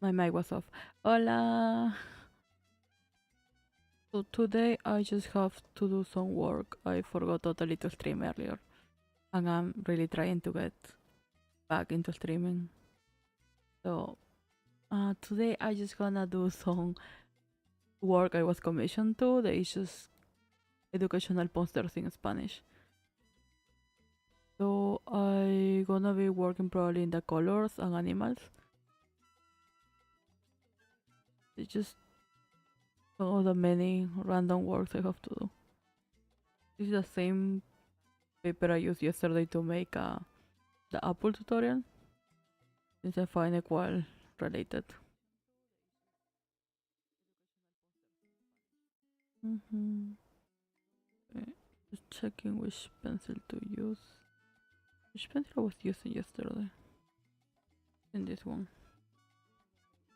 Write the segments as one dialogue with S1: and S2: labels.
S1: My mic was off. Hola. So today I just have to do some work. I forgot totally to stream earlier. And I'm really trying to get back into streaming. So today I just gonna do some work I was commissioned to. They just educational posters in Spanish. So I gonna be working probably in the colors and animals. It's just some of the many random works I have to do. This is the same paper I used yesterday to make the Apple tutorial. Since I find it well related. Okay. Just checking which pencil to use. Which pencil I was using yesterday? In this one.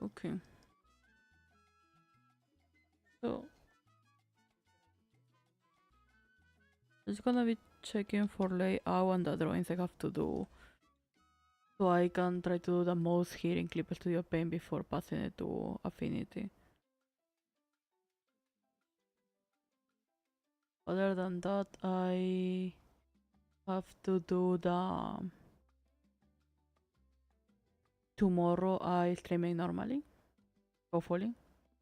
S1: Okay. So it's gonna be checking for layout and the drawings I have to do. So I can try to do the most here in Clip Studio Paint before passing it to Affinity. Other than that, I have to do the tomorrow I streaming normally, hopefully,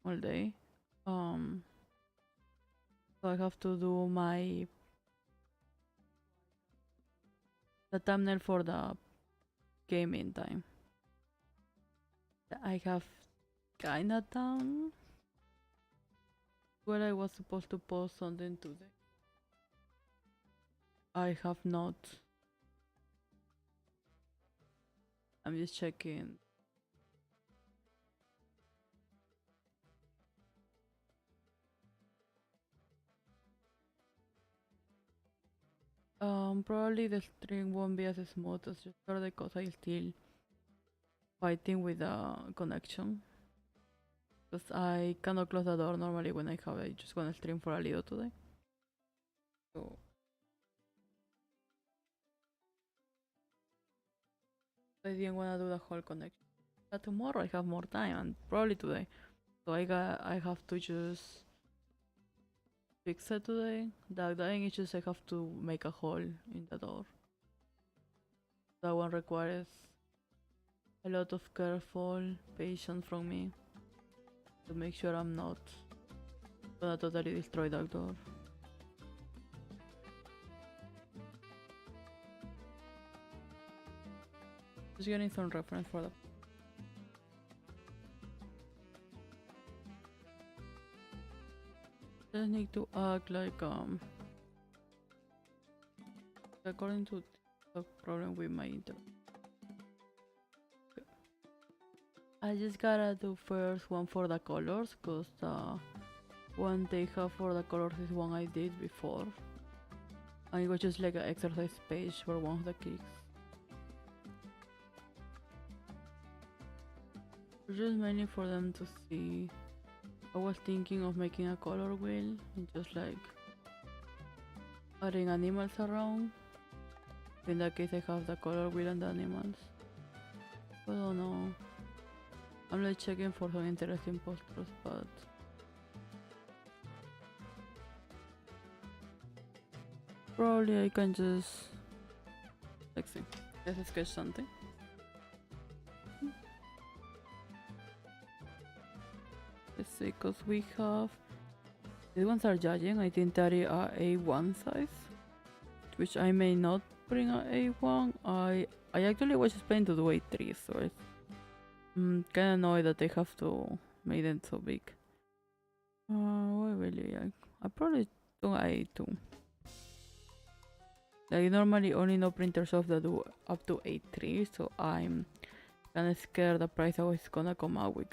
S1: all day. So I have to do the thumbnail for the gaming time. I have kinda done where I was supposed to post something today. I have not. I'm just checking. Probably the stream won't be as smooth as yesterday because I'm still fighting with the connection. Because I cannot close the door normally when I have it. Just gonna stream for a little today. So I didn't wanna do the whole connection. But tomorrow I have more time and probably today. So I have to just fix it today. The dying is just I have to make a hole in the door. That one requires a lot of careful patience from me to make sure I'm not gonna totally destroy that door. Just getting some reference for that. Just need to act like according to the problem with my internet. Okay. I just gotta do first one for the colors, cause the one they have for the colors is one I did before. And it was just like an exercise page for one of the kids. Just mainly for them to see. I was thinking of making a color wheel and just like adding animals around. In that case I have the color wheel and the animals. I don't know. I'm like checking for some interesting posters, but probably I can just let's see. Let's sketch something. Let's see, cause we have these ones are judging. I think that is A1 size, which I may not bring a A1. I actually was just planning to do A3, so it's kind of annoyed that they have to make them so big. What really? I probably do A2. Like normally only no printers of that do up to A3, so I'm kind of scared the price I was gonna come out with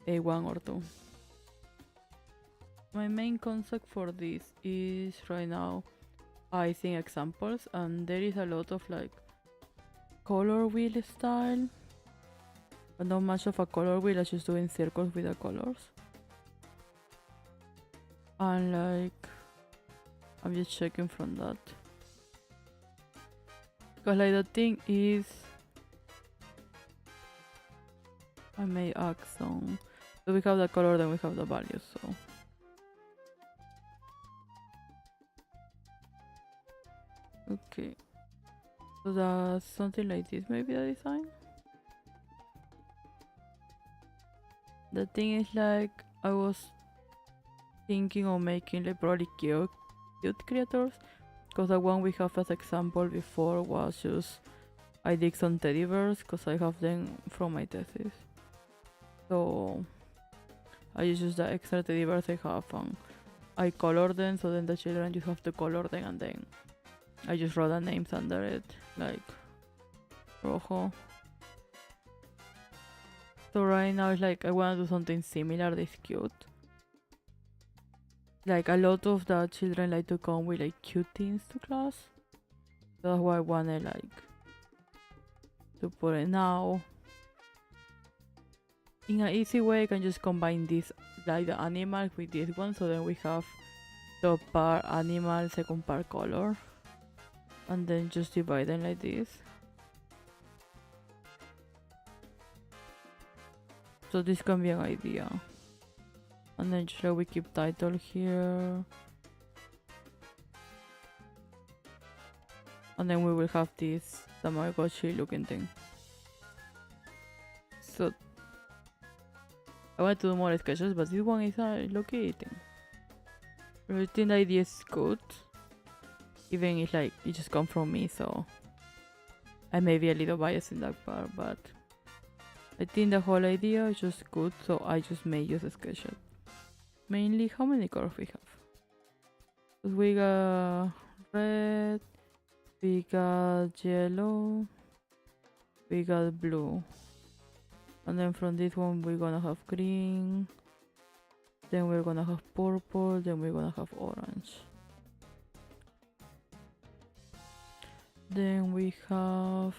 S1: A1 or 2. My main concept for this is right now I think examples, and there is a lot of like color wheel style, but not much of a color wheel. I just doing circles with the colors, and like I'm just checking from that because like the thing is I may add some. So we have the color, then we have the value. So okay. So that's something like this. Maybe the design. The thing is, like, I was thinking of making like probably cute creators, because the one we have as example before was just I did some teddy bears because I have them from my thesis. So I use the extra teddy bears I have and I color them, so then the children just have to color them, and then I just wrote the names under it, like rojo. So right now it's like I want to do something similar, this cute. Like a lot of the children like to come with like cute things to class. So that's why I wanna like to put it now. In an easy way I can just combine this, like the animal with this one, so then we have top part animal, second part color. And then just divide them like this. So this can be an idea. And then just like we keep title here. And then we will have this Tamagotchi looking thing. So I want to do more sketches, but this one is a lucky thing. I think the idea is good. Even if like it just comes from me, so I may be a little biased in that part, but I think the whole idea is just good, so I just may use a sketch. Mainly, how many colors we have? We got red, we got yellow, we got blue, and then from this one we're gonna have green, then we're gonna have purple, then we're gonna have orange. Then we have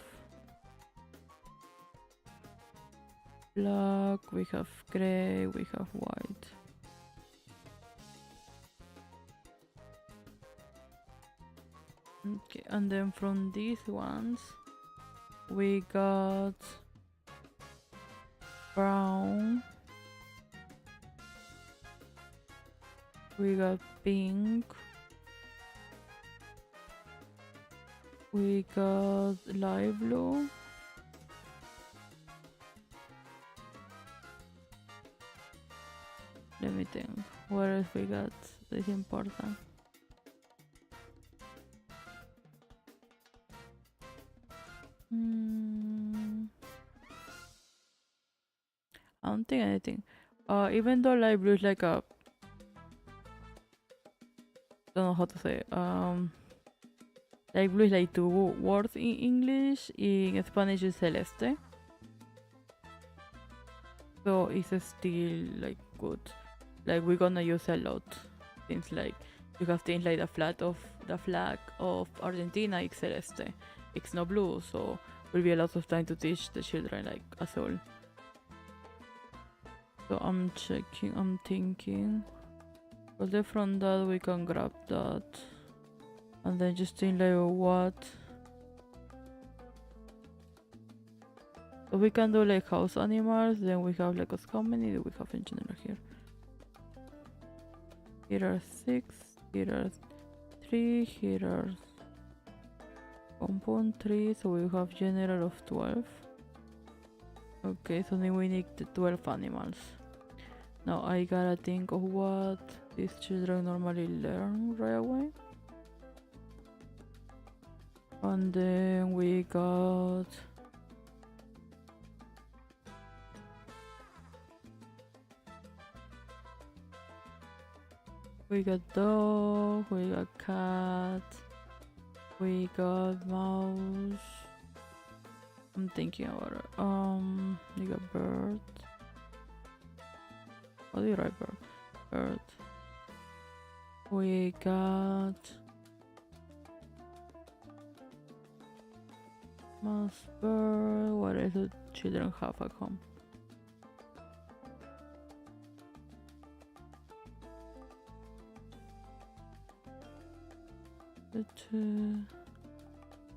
S1: black, we have gray, we have white. Okay, and then from these ones we got brown, we got pink, we got light blue, let me think, what else we got that is important? I don't think anything. Even though light blue is like a, don't know how to say it. Light blue is like two words in English. In Spanish is celeste. So it's still like good. Like we're gonna use a lot. Things like you have things like the flag of Argentina is celeste. It's not blue, so will be a lot of time to teach the children like azul. So I'm checking, I'm thinking. But then from that we can grab that. And then just think like what. So we can do like house animals, then we have like how many do we have in general here? Here are 6, here are 3, here are compound 3, so we have general of 12. Okay, so then we need the 12 animals. Now I gotta think of what these children normally learn right away. And then we got dog, we got cat, we got mouse. I'm thinking about it. We got bird. How do you write bird? Bird. We got mouse, bird. What else do children have at home?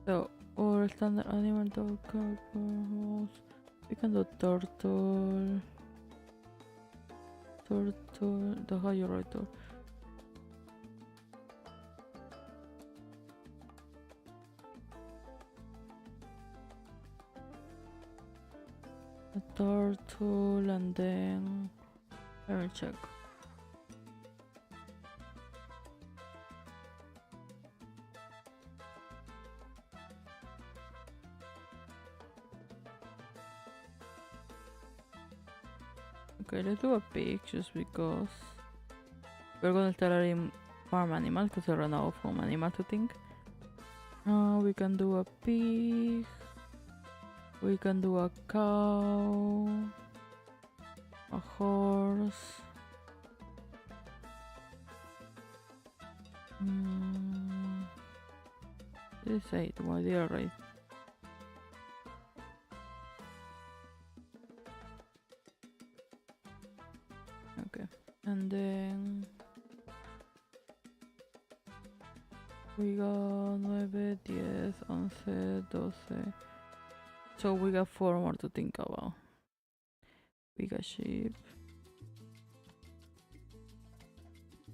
S1: So, or standard animal, dog, cat, bird, mouse. We can do turtle. Turtle. The how you write turtle? A turtle and then let me check. Okay, let's do a pig just because we're gonna start in farm animals because I ran out of animal to think. We can do a pig. We can do a cow, a horse. This is 8, why they are right. Okay, and then we got 9, 10, 11, 12. So we got 4 more to think about. We got sheep.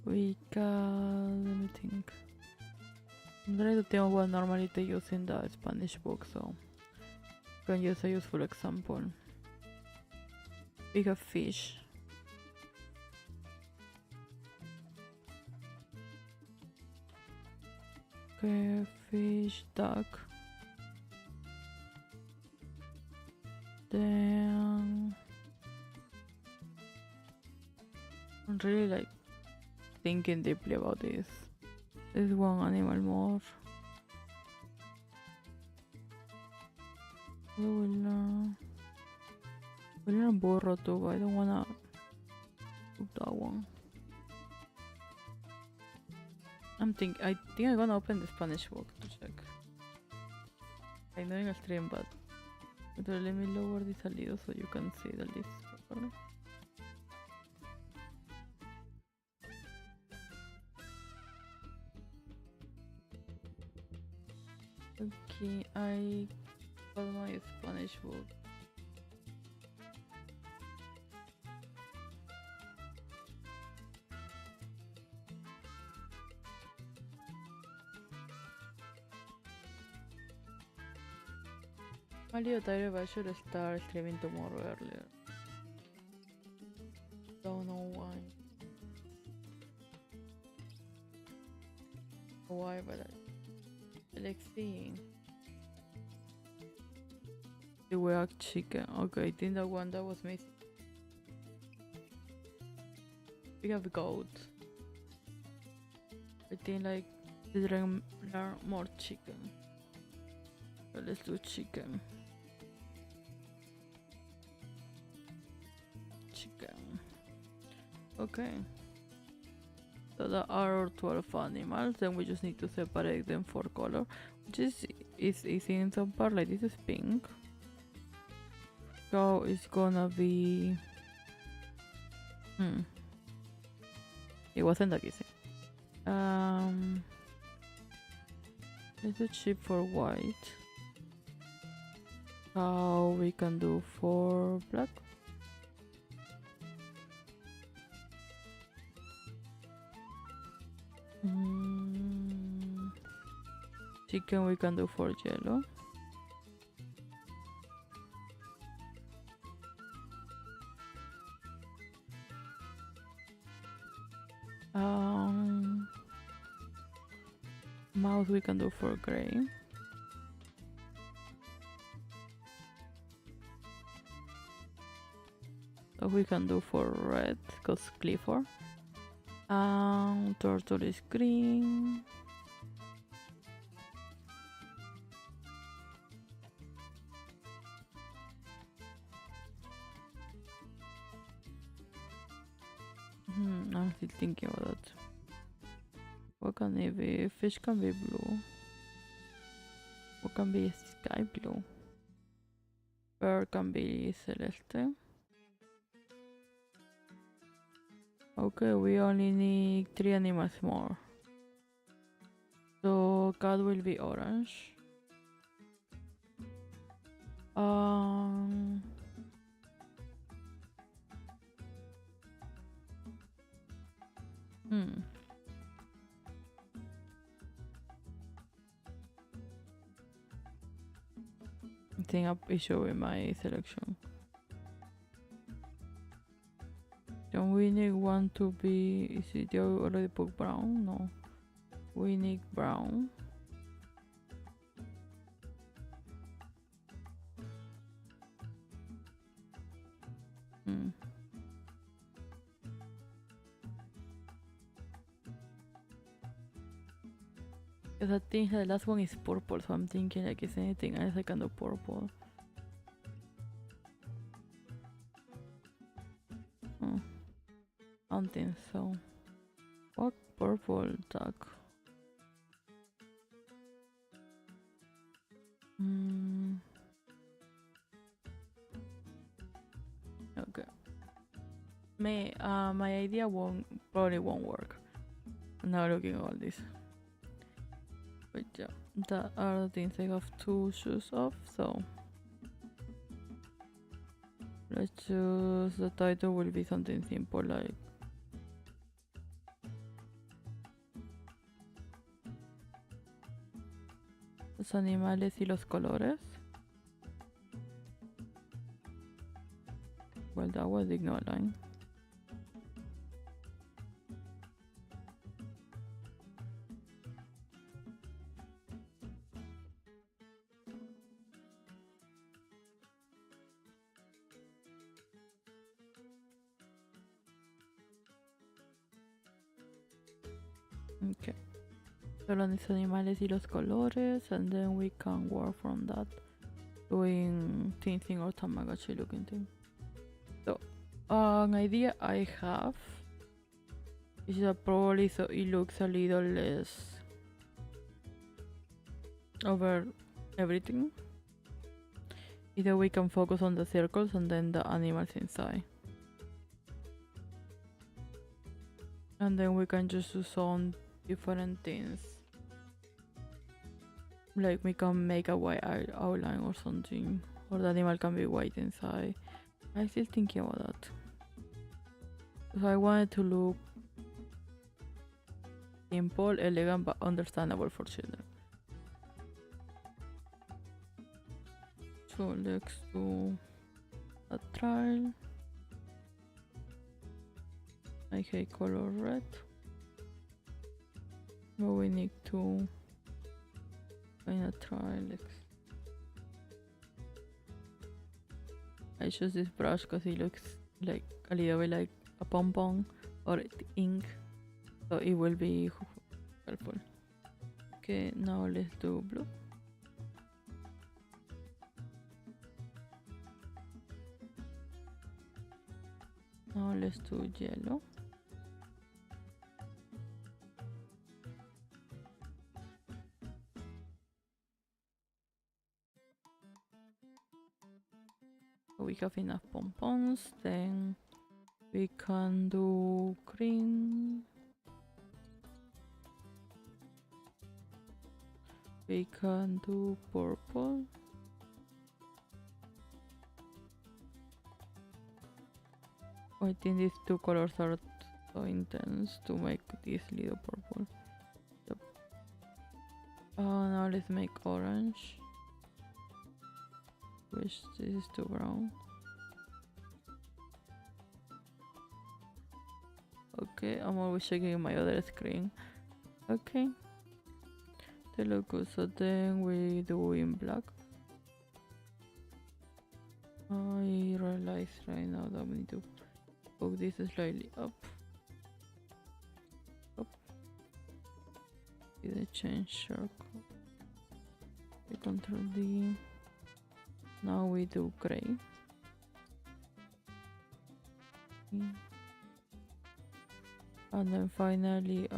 S1: We got, let me think. I'm trying to think what normally they use in the Spanish book, so I can use a useful example. We got fish. Okay, fish, duck. Then I'm really like thinking deeply about this. There's one animal more. We'll learn burro too, but I don't wanna do that one. I think I'm gonna open the Spanish book to check. I know in a stream, but let me lower this a little so you can see the list properly. Okay, I got my Spanish book. Mario Tyler, I should start streaming tomorrow earlier. Don't know why. Why, but I like seeing. The weird chicken. Okay, I think that one that was missing. We have goat. I think like we didn't learn more chicken. So let's do chicken. Chicken. Okay. So there are 12 animals, then we just need to separate them for color, which is easy in some part. Like this is pink. So it's gonna be it wasn't that easy. Let's do sheep for white. How we can do for black. Chicken we can do for yellow. Mouse we can do for gray. So we can do for red because Clifford. Turtle is green. I'm still thinking about that. What can it be? Fish can be blue. What can be sky blue? Bird can be celeste. Okay, we only need 3 animals more. So cat will be orange. Hmm. I think I'm showing my selection. Don't we need one to be... Is it already put brown? No. We need brown. Hmm. Because I think the last one is purple, so I'm thinking like is anything else I can do purple. Oh, I don't think so. What purple tag? Hmm. Okay. My idea probably won't work. Now looking at all this. But yeah, that are the things I have to choose off, so let's choose the title will be something simple like los animales y los colores. Well, that was ignore line. Okay. Solo los animales y los colores, and then we can work from that doing thing or Tamagotchi looking thing. So, an idea I have is that probably so it looks a little less over everything. Either we can focus on the circles and then the animals inside. And then we can just do some different things. Like we can make a white outline or something. Or the animal can be white inside. I'm still thinking about that. So I wanted to look simple, elegant, but understandable for children. So let's do a trial. I hate color red. But we need to find a trial. I choose this brush because it looks like a little bit like a pom-pom or ink, so it will be helpful. Okay, now let's do blue. Now let's do yellow. We have enough pom-poms, then we can do green. We can do purple. I think these two colors are so intense to make this little purple. Yep. Now let's make orange. Wish this is too brown. Okay, I'm always checking my other screen. Okay. They look good, so then we do in black. I realize right now that we need to poke this slightly up. Up. Either change shortcut. We control D. Now we do gray. And then finally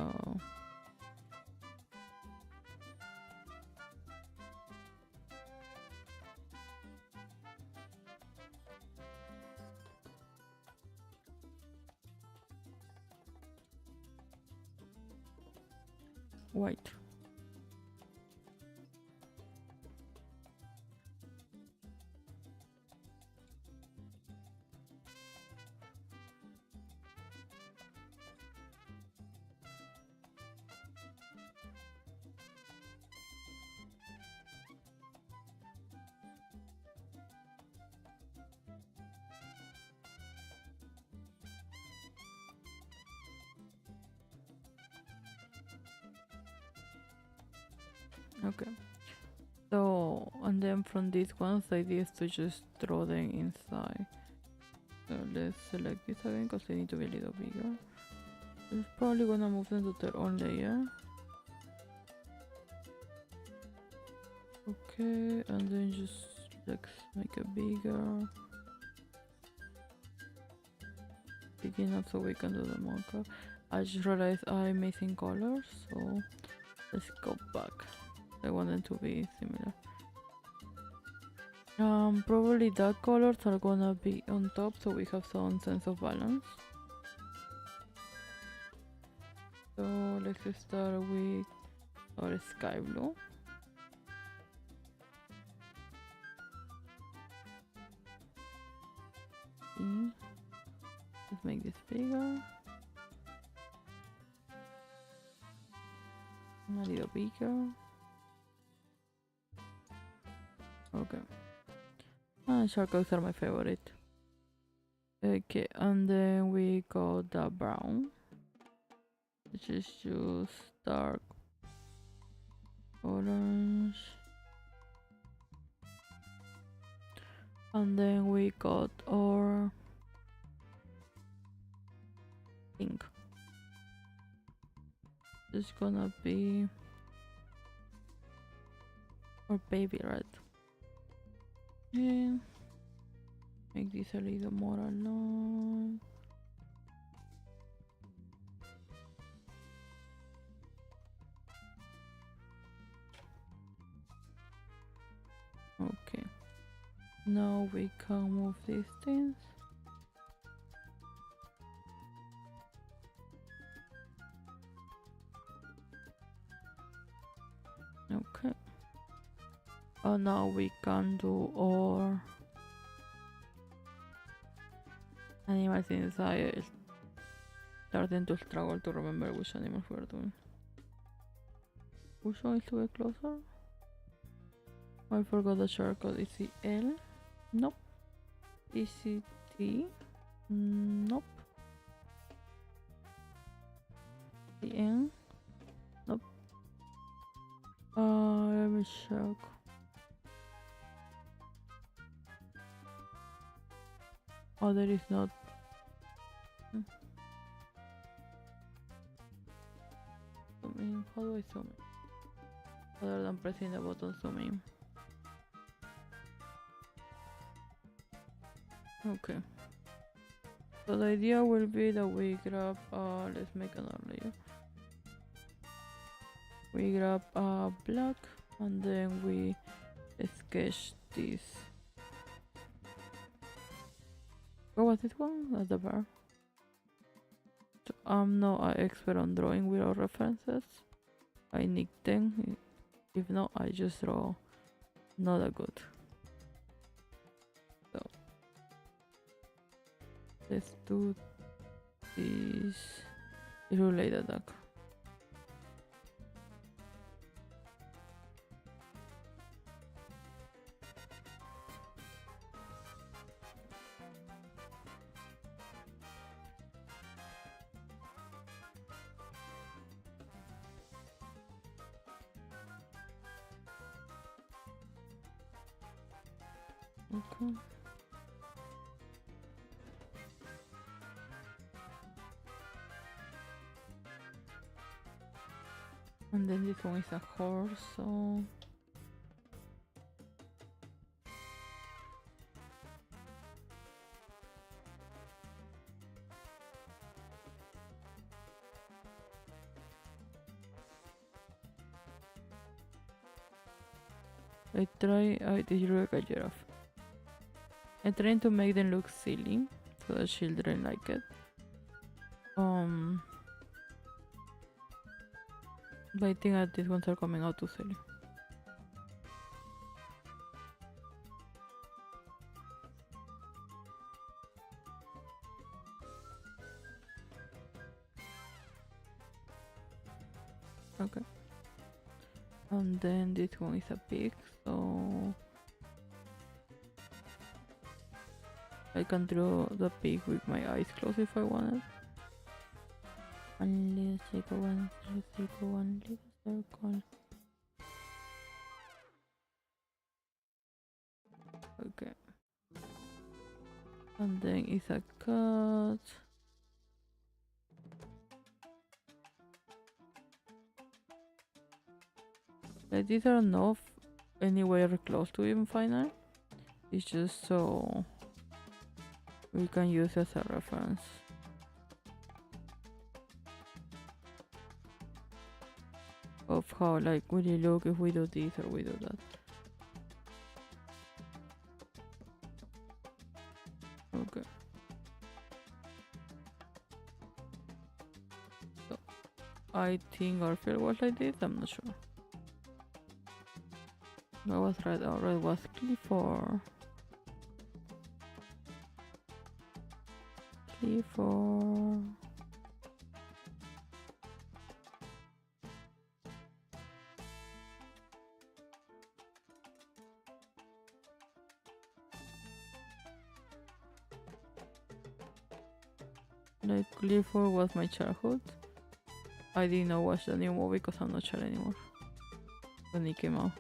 S1: white. Okay. So, and then from these ones, the idea is to just draw them inside. So let's select this again because they need to be a little bigger. It's probably gonna move them to their own layer. Okay, and then just let's make it bigger. Big enough so we can do the markup. I just realized I'm missing colors, so let's go back. I want them to be similar. Probably dark colors are gonna be on top so we have some sense of balance. So let's start with our sky blue. Let's make this bigger. A little bigger. Okay. Charcoals are my favorite. Okay, and then we got the brown, which is just dark orange. And then we got our pink. It's gonna be our baby red. Yeah. Make this a little more aligned. Okay. Now we can move these things. Okay. Oh, now we can do our animals inside. Starting to struggle to remember which animals we're doing. Which one is to get closer? I forgot the shortcut. Is it L? Nope. Is it T? Nope. The N? Nope. Let me check. Oh, there is not. Zoom in. How do I zoom in? Other than pressing the button zoom in. Okay. So the idea will be that we grab, let's make another layer. We grab black and then we sketch this. What was this one? That's the bar. So I'm not an expert on drawing without references. I nick them. If not, I just draw not that good. So let's do this. Relate attack. Okay. And then this one is a horse, so I this is like a giraffe. I'm trying to make them look silly so the children like it. But I think that these ones are coming out too silly. Okay. And then this one is a pig, so I can draw the pig with my eyes closed if I wanted. And let's take one little circle. Okay. And then it's a cut. Like these are not anywhere close to even final. It's just so we can use as a reference. Of how like will it look if we do this or we do that. Okay. So I think our field was like this, I'm not sure. I was right, our red was Clifford. Clifford. Like Clifford was my childhood. I did not watch the new movie because I'm not sure anymore when it came out.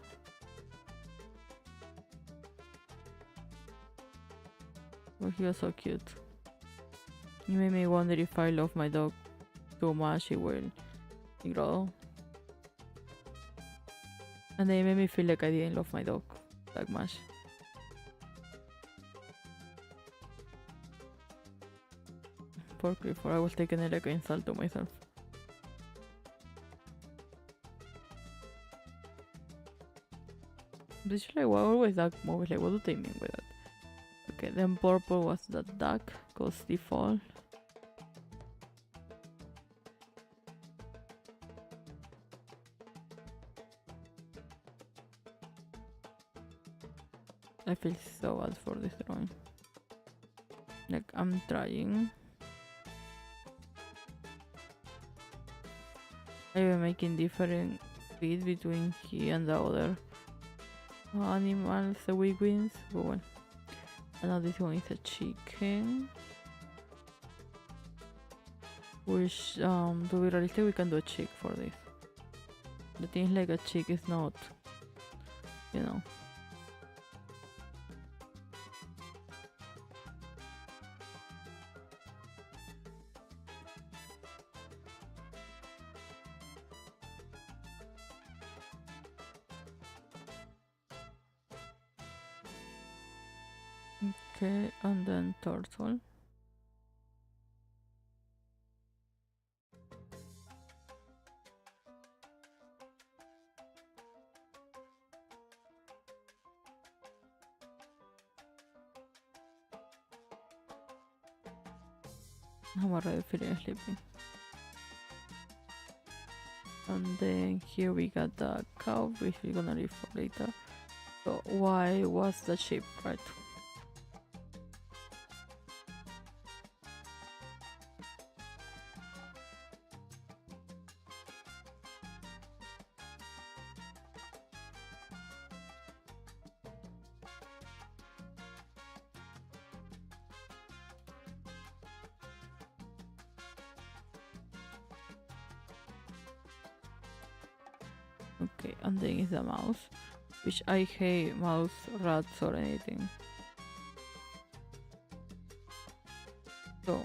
S1: But he was so cute. It made me wonder if I love my dog too much, it will grow. And they made me feel like I didn't love my dog that much. Poor Clifford, I was taking it like an insult to myself. Did you like what always duck movies? Like what do they mean with that? Okay, then purple was the duck, cause default. I feel so bad for this drawing. Like I'm trying. I've been making different feet between he and the other animals, the wigwins, but well. And now this one is a chicken. Which, to be realistic, we can do a chick for this. The thing is like a chick is not, you know. Okay, and then turtle. I'm already feeling sleepy. And then here we got the cow, which we're gonna leave for later. So why was the sheep, right? Okay, and then is the mouse, which I hate mouse, rats or anything. So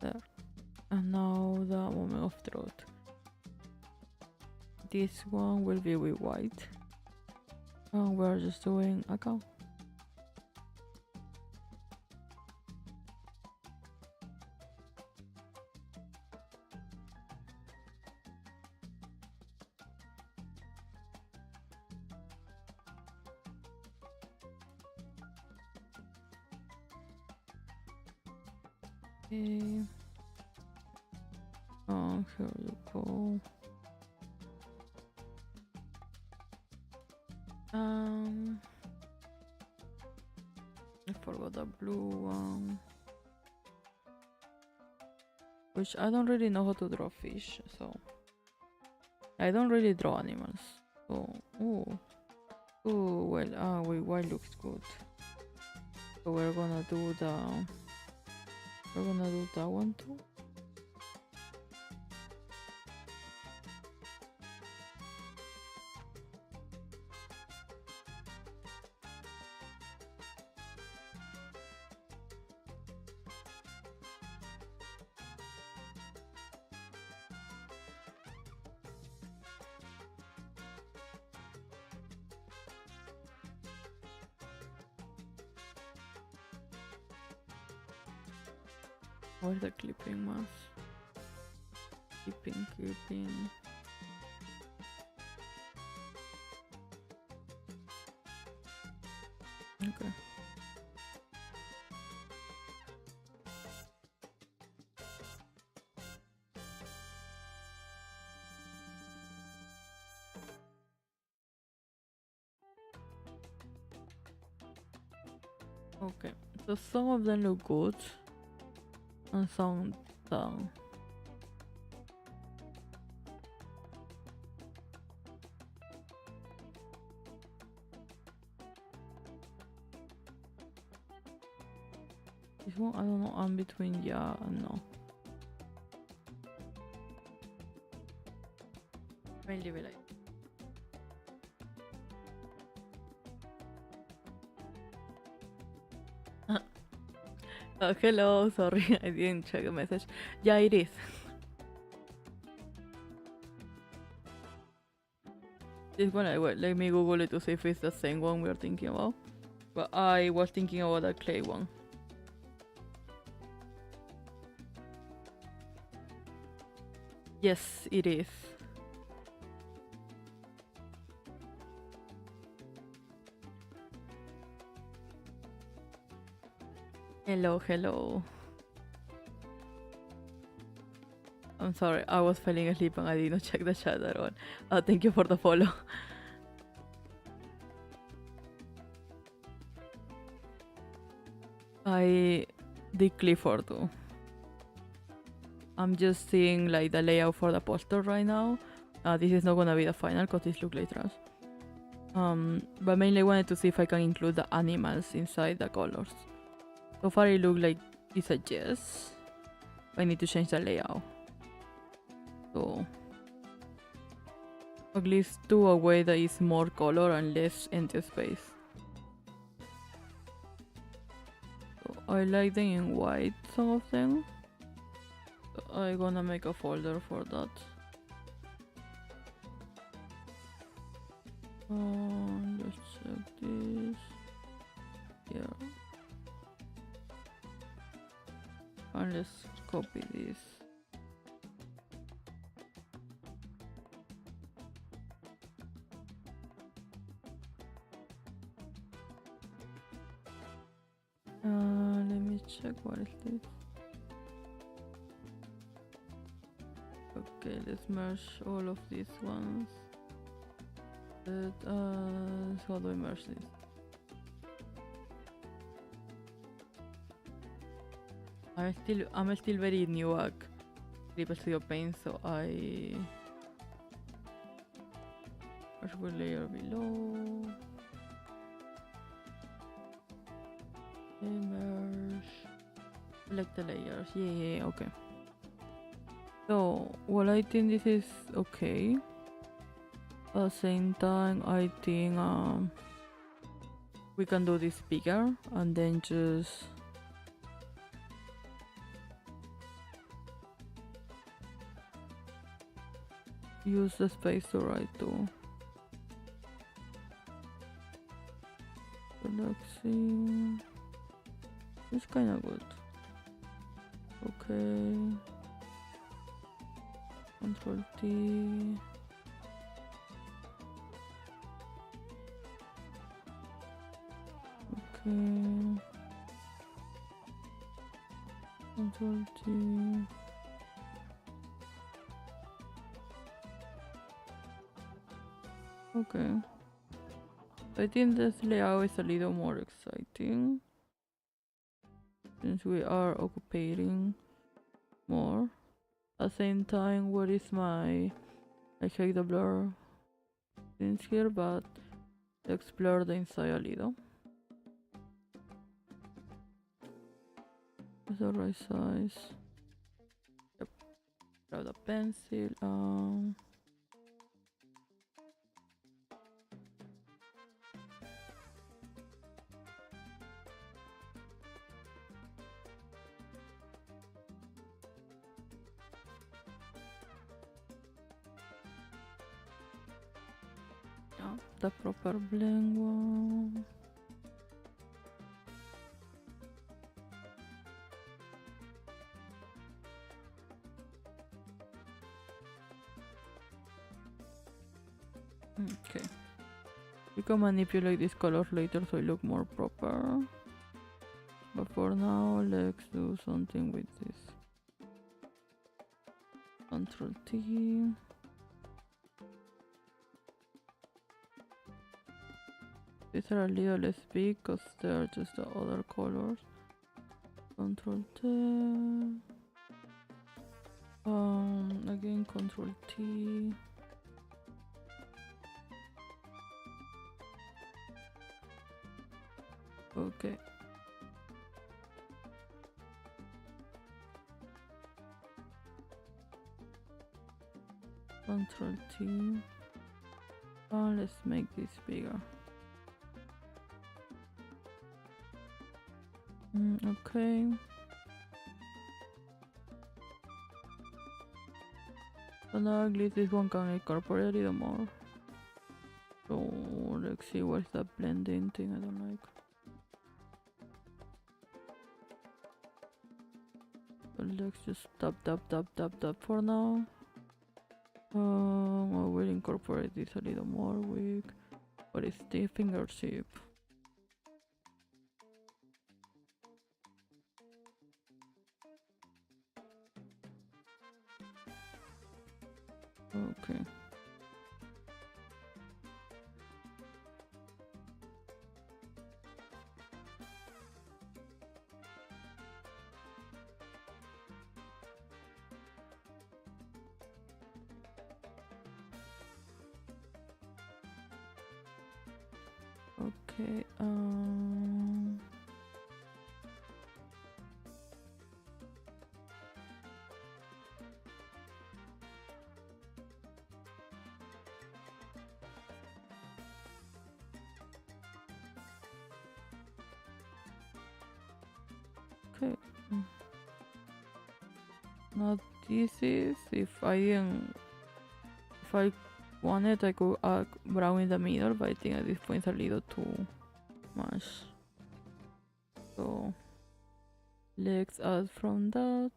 S1: there. And now the moment of truth. This one will be with white. And we're just doing a cow. Okay. Oh, here you go. I forgot the blue one. Which I don't really know how to draw fish, so I don't really draw animals. So, ooh, well, wait, white looks good. So we're gonna do the We're gonna do that one too. Where's the clipping mask? Clipping. Okay. Okay, so some of them look good and some don't. This one, I don't know, I'm between yeah and no. I'll leave it like. Hello, sorry, I didn't check the message. Yeah, it is. This one, let me Google it to see if it's the same one we're thinking about. But I was thinking about the clay one. Yes, it is. Hello. I'm sorry, I was falling asleep and I did not check the chat at all. Thank you for the follow. I did Clifford too. I'm just seeing like the layout for the poster right now. This is not gonna be the final because this looks like trash. But mainly I wanted to see if I can include the animals inside the colors. So far it looks like it's a yes. I need to change the layout. So at least do a way that is more color and less empty space. So I like them in white, some of them. So I'm gonna make a folder for that. Let's check this. Yeah. And let's copy this. Let me check what is this. Okay, let's merge all of these ones. How do I merge this? I'm still very new at Triple Studio Paint, so I merge with layer below. Merge. Select the layers. Yeah, okay. So, well, I think this is okay. At the same time, I think we can do this bigger and then just use the space to write too. Relaxing. It's kind of good. Okay. Control T. Okay. Control T. Okay. I think this layout is a little more exciting since we are occupying more. At the same time, what is my... I hate the blur things here, but let's blur the inside a little. What's the right size? Yep. Grab the pencil. Yeah, the proper blank one. Okay. We can manipulate these colors later so it look more proper. But for now, let's do something with this. Control T. These are a little less big because they're just the other colors. Control T. Again, Control T. Okay. Control T. Let's make this bigger. Okay. So now at least this one can incorporate a little more. So let's see what's that blending thing I don't like. So let's just tap for now. I will incorporate this a little more with what is the fingertip. Okay. Okay, okay. Now this is, if I wanted, I could add brown in the middle, but I think at this point it's a little too much. So let's add from that.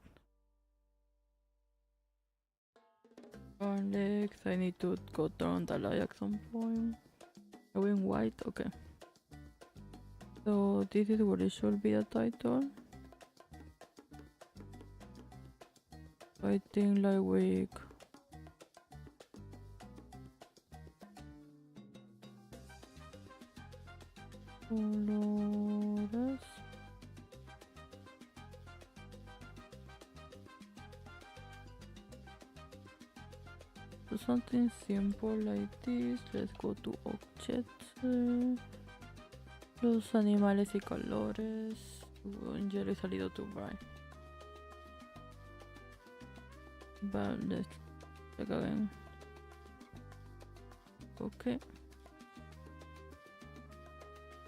S1: And legs, I need to go turn the light at some point. Going white, okay. So this is what it should be the title. I think like with colores. So something simple like this. Let's go to objects. Los animales y colores. En yellow is a little too bright. But let's check again. Okay.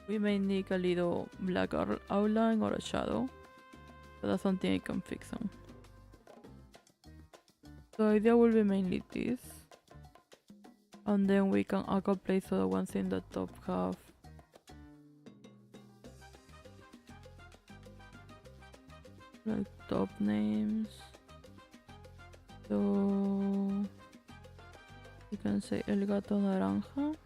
S1: We may need a little black outline or a shadow. But that's something I can fix on. The idea will be mainly this. And then we can place the ones in the top half. Like top names. So you can say el gato naranja.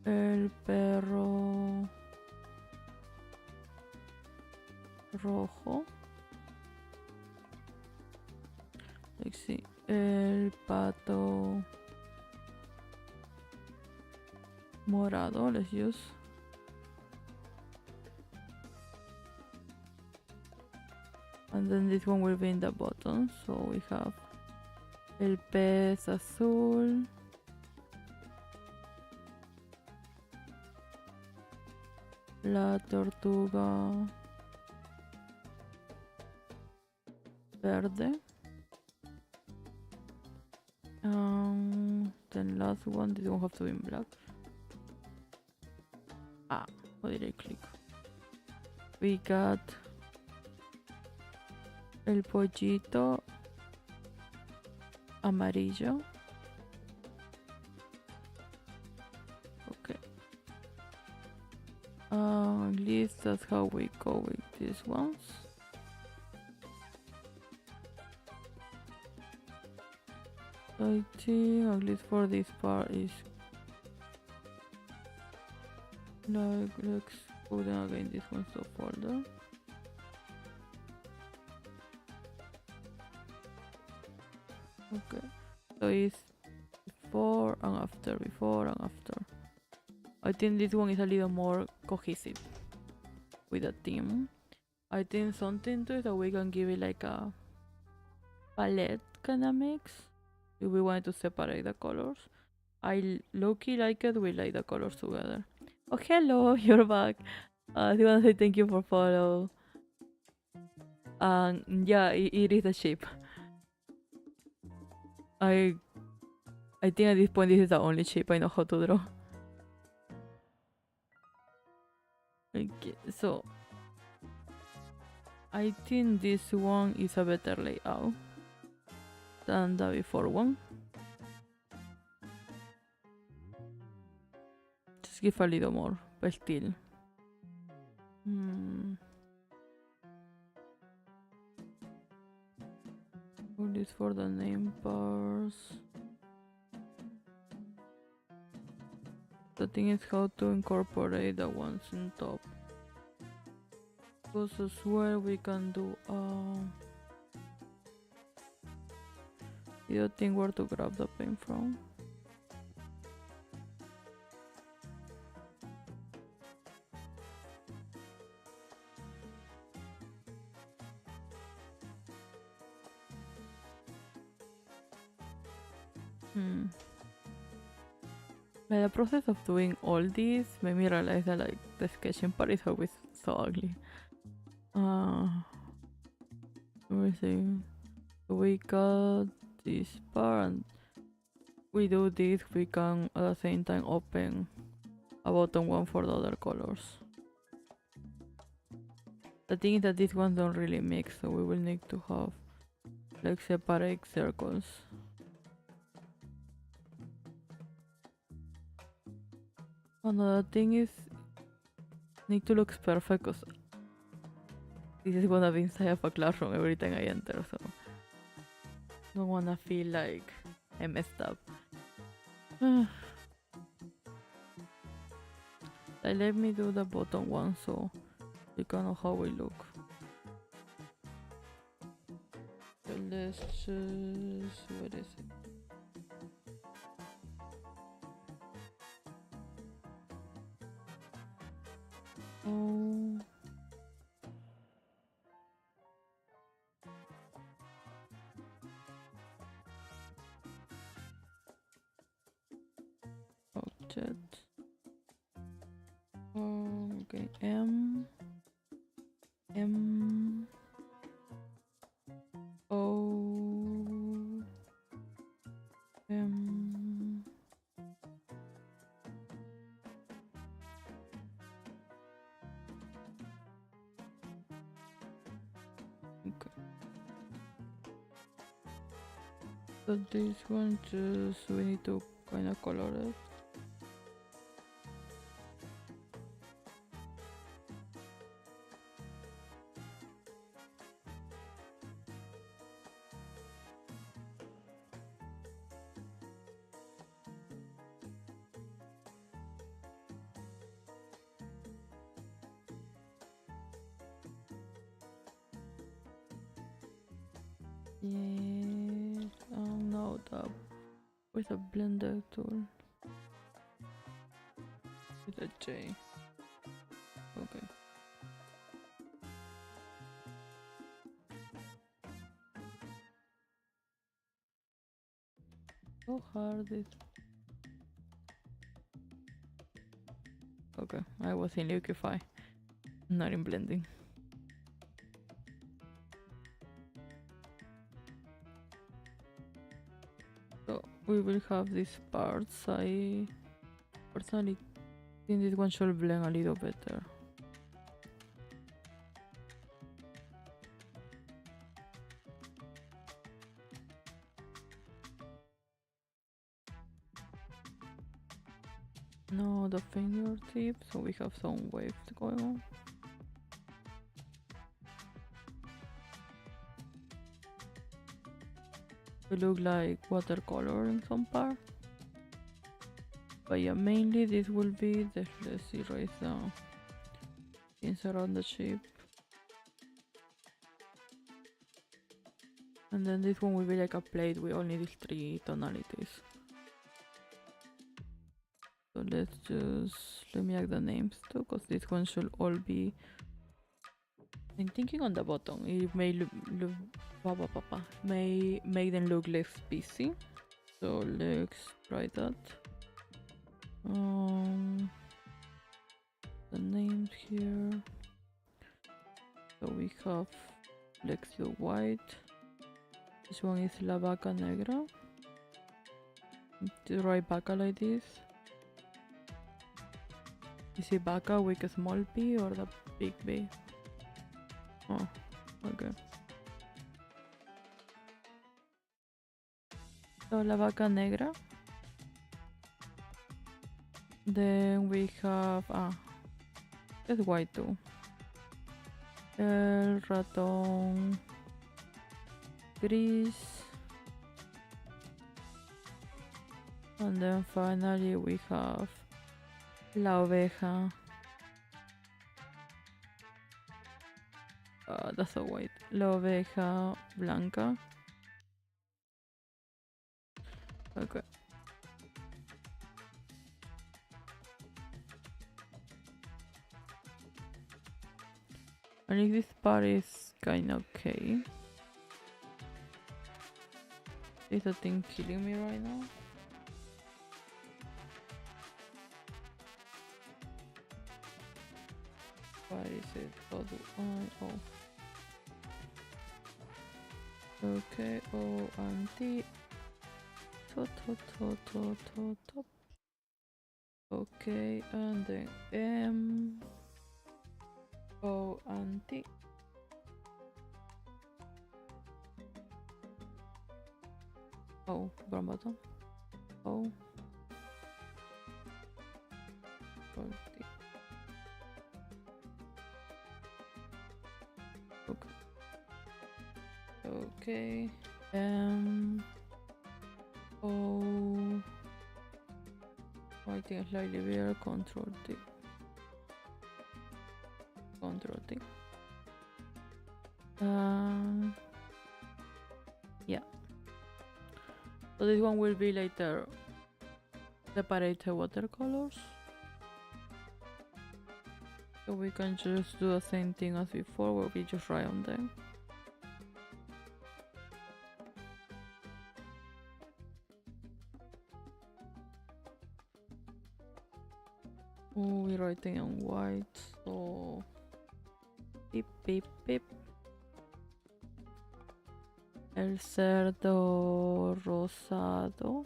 S1: El perro rojo. Let's see. El pato morado. Let's use. And then this one will be in the bottom. So we have el pez azul. La tortuga verde. Then last one, this one have to be in black. Ah, how did I click? We got el pollito amarillo. Okay. At least that's how we go with these ones. I think at least for this part is like, let's put again this one's to folder. Okay, so it's before and after, before and after. I think this one is a little more cohesive with the theme. I think something to it that we can give it like a palette kind of mix if we wanted to separate the colors. I low-key like it with like the colors together. Oh, hello, you're back. I want to say thank you for follow. Yeah, it is a shape. I think at this point this is the only shape I know how to draw. Okay, so I think this one is a better layout than the before one. Just give a little more, but still. All this for the name bars. The thing is how to incorporate the ones on top. Because as well we can do you don't think where to grab the paint from. Like the process of doing all this made me realize that like the sketching part is always so ugly. Let me see. So we got this part and we do this, we can at the same time open a bottom one for the other colors. The thing is that these ones don't really mix, so we will need to have like separate circles. Another thing is need to look perfect because this is gonna be inside of a classroom every time I enter, so don't wanna feel like I messed up. Let me do the bottom one so you can know how we look. So let's choose, what is it? Oh, object. Okay, M O M. Okay. So this one just we need to kind of color it. Yes, now the with a blender tool with a J. Okay. So hard it. Okay. Okay, I was in Liquify, not in blending. So we will have these parts. I personally think this one should blend a little better. No, the fingertip, so we have some waves going on. It look like watercolor in some part. But yeah, mainly this will be the, let's erase the things around the shape. And then this one will be like a plate with only these 3 tonalities. So let's just, let me add the names too, because this one should all be, I'm thinking on the bottom, it may look may make them look less busy. So let's try that. The names here. So we have Lexio White. This one is La Vaca Negra. To write vaca like this. Is it vaca with a small p or the big B? Oh, okay. So La Vaca Negra. Then we have it's white too. El ratón gris. And then finally we have La Oveja. That's a white. La Oveja Blanca. Okay. I think this part is kind of okay. Is the thing killing me right now? What is it? Oh. Okay, O and T. Top. Okay, and then M. O and T. Oh, brown bottom. O. T. Okay. Okay. O. I think slightly bigger. Control T. Control T. Yeah. So this one will be later separated watercolors. So we can just do the same thing as before where we just write on them. Oh, we're writing on white, so beep. El cerdo rosado.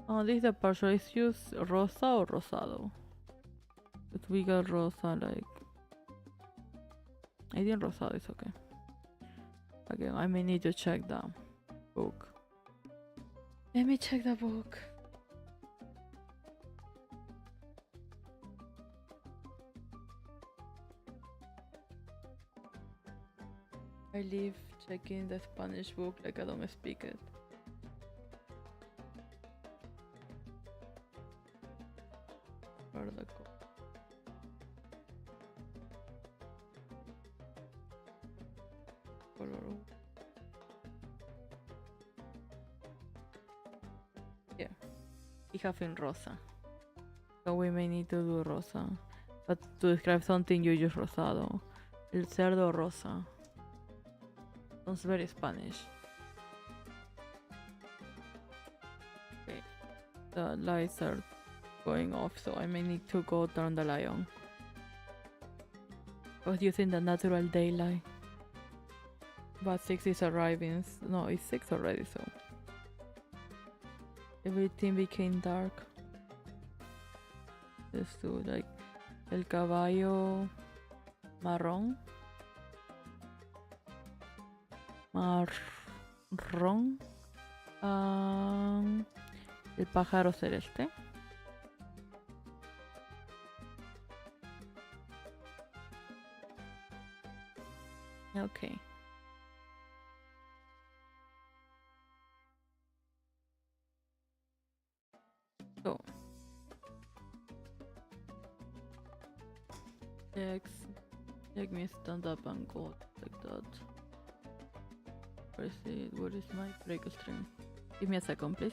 S1: Oh, this is the part. Should I use rosa or rosado? But we got rosa, like I think rosado is okay. Again, I may need to check the book. Let me check the book. I live checking the Spanish book like I don't speak it. Where the color? Yeah, we have in rosa. So we may need to do rosa. But to describe something you use rosado. El cerdo rosa. Sounds very Spanish. Okay. The lights are going off, so I may need to go turn the light on. What do you think the natural daylight? But 6 is arriving. No, it's 6 already, so everything became dark. Let's do like el caballo marrón. Marrón. El pájaro celeste. Okay. So let me stand up and go like that. Where is it? Where is my break stream? Give me a second, please.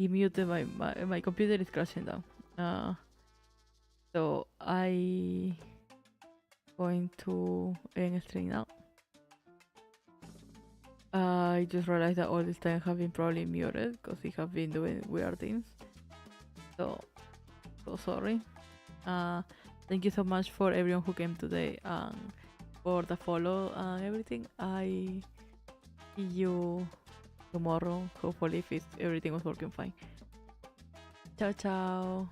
S1: he muted my computer is crashing down. So I going to end stream now. I just realized that all this time I have been probably muted because he have been doing weird things. So sorry. Thank you so much for everyone who came today and for the follow and everything. I see you tomorrow. Hopefully, if everything was working fine. Ciao, ciao.